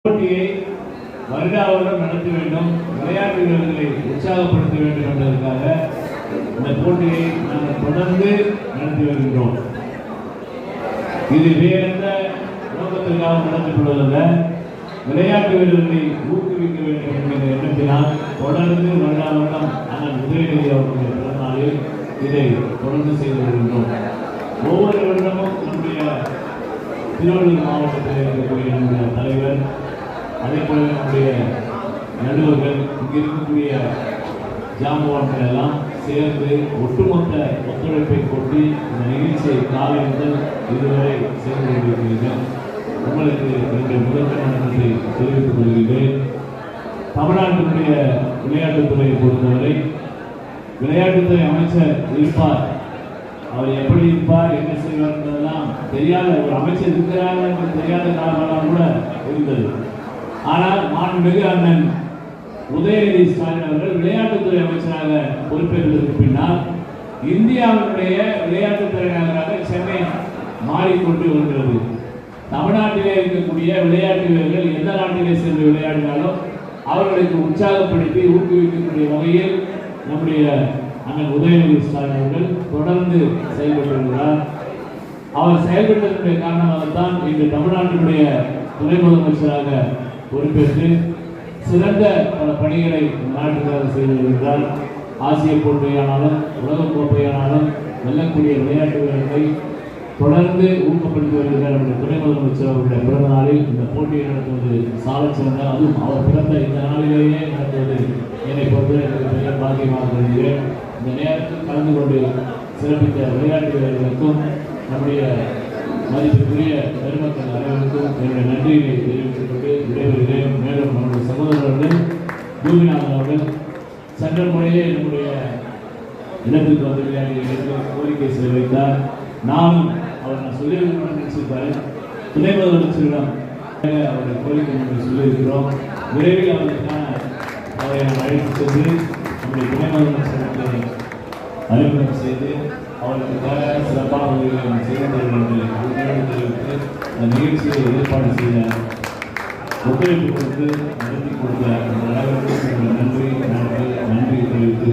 போட்டியை வருடா வருடம் நடத்த வேண்டும், விளையாட்டு வீரர்களை உற்சாகப்படுத்த வேண்டும் என்பதற்காக இந்த போட்டியை நாங்கள் தொடர்ந்து நடத்தி வருகின்றோம். இது வேறெந்த நோக்கத்திற்காக நடத்தப்படுவதல்ல, விளையாட்டு வீரர்களை ஊக்குவிக்க வேண்டும் என்கிற எண்ணத்தினால் தொடர்ந்து வருடா வருடம் ஆனால் உதயநிதி அவர்களுடைய பிறந்தநாளில் இதை தொடர்ந்து செய்து வருகின்றோம். ஒவ்வொரு வருடமும் நம்முடைய திருவள்ளூர் மாவட்டத்தில் இருக்கக்கூடிய நம்முடைய தலைவர், அதே போல நம்முடைய நடுவர்கள், இங்கே இருக்கக்கூடிய ஜாம்பவான்கள் எல்லாம் சேர்ந்து ஒட்டுமொத்த ஒத்துழைப்பை கொண்டு இந்த நிகழ்ச்சியை காலை முதல் இதுவரை செய்து கொண்டிருக்கிறீர்கள். உங்களுக்கு என்னுடைய முதன்மை நன்றி தெரிவித்துக் கொள்கிறேன். தமிழ்நாட்டினுடைய விளையாட்டுத்துறையை பொறுத்தவரை விளையாட்டுத்துறை அமைச்சர் இருப்பார், அவர் எப்படி இருப்பார், என்ன செய்வார் என்பதெல்லாம் தெரியாத ஒரு அமைச்சர் இருக்கிறார் என்று தெரியாத காலமெல்லாம் கூட இருந்தது. ஆனால் மாண்புமிகு அண்ணன் உதயநிதி ஸ்டாலின் அவர்கள் விளையாட்டுத்துறை அமைச்சராக பொறுப்பேற்றதற்கு பின்னால் இந்தியாவினுடைய விளையாட்டுத்துறை நகராக சென்னை மாறிக்கொண்டு வருகிறது. தமிழ்நாட்டிலே இருக்கக்கூடிய விளையாட்டு வீரர்கள் எந்த நாட்டிலே சென்று விளையாடினாலும் அவர்களுக்கு உற்சாகப்படுத்தி ஊக்குவிக்கக்கூடிய வகையில் நம்முடைய அண்ணன் உதயநிதி ஸ்டாலின் அவர்கள் தொடர்ந்து செயல்பட்டு வருகிறார். அவர் செயல்பட்டதனுடைய காரணமாகத்தான் இன்று தமிழ்நாட்டினுடைய துணை முதலமைச்சராக பொறுப்பேற்று சிறந்த பல பணிகளை நாட்டுக்காக செய்து வருகிறார். ஆசிய போட்டியானாலும் உலகக் கோப்பையானாலும் வெல்லக்கூடிய விளையாட்டு வீரர்களை தொடர்ந்து ஊக்கப்படுத்தி வருகிறார். நம்முடைய துணை முதலமைச்சர் அவருடைய பிறந்த நாளில் இந்த போட்டியை நடத்துவது சால சிறந்த, அதுவும் அவர் பிறந்த இந்த நாளிலேயே நடத்துவது என்னை பொறுத்தவரை எனக்கு பெரிய பாக்கியமாக கருதுகிறேன். இந்த நேரத்தில் கலந்து கொண்டு சிறப்பித்த விளையாட்டு வீரர்களுக்கும் நம்முடைய மதிப்புக்குரிய பெருமக்கள் அனைவருக்கும் என்னுடைய நன்றியை தெரிவித்துக் கொண்டு விடைபெறுகிறேன். மேலும் நம்முடைய சகோதரர்கள் பூமிநாதன் அவர்கள் சென்ற முறையே நம்முடைய இடத்திற்கு வந்து விளையாடிகளுக்கு கோரிக்கை செய்து வைத்தார். நானும் நான் சொல்லியிருக்கிறோம் நினைச்சிருப்பாரு, துணை முதலமைச்சரிடம் அவருடைய கோரிக்கை என்று சொல்லியிருக்கிறோம். விரைவில் அவர்களுக்கான அவரை அழைத்து சென்று நம்முடைய துணை முதலமைச்சருக்கு அறிமுகம் செய்து அவர்களுக்காக சிறப்பான உதவிகளை செய்து தெரிவித்து அந்த நிகழ்ச்சியை ஏற்பாடு செய்த ஒத்துழைப்பு கொடுத்து நடத்தி கொடுத்த நன்றி தெரிவித்து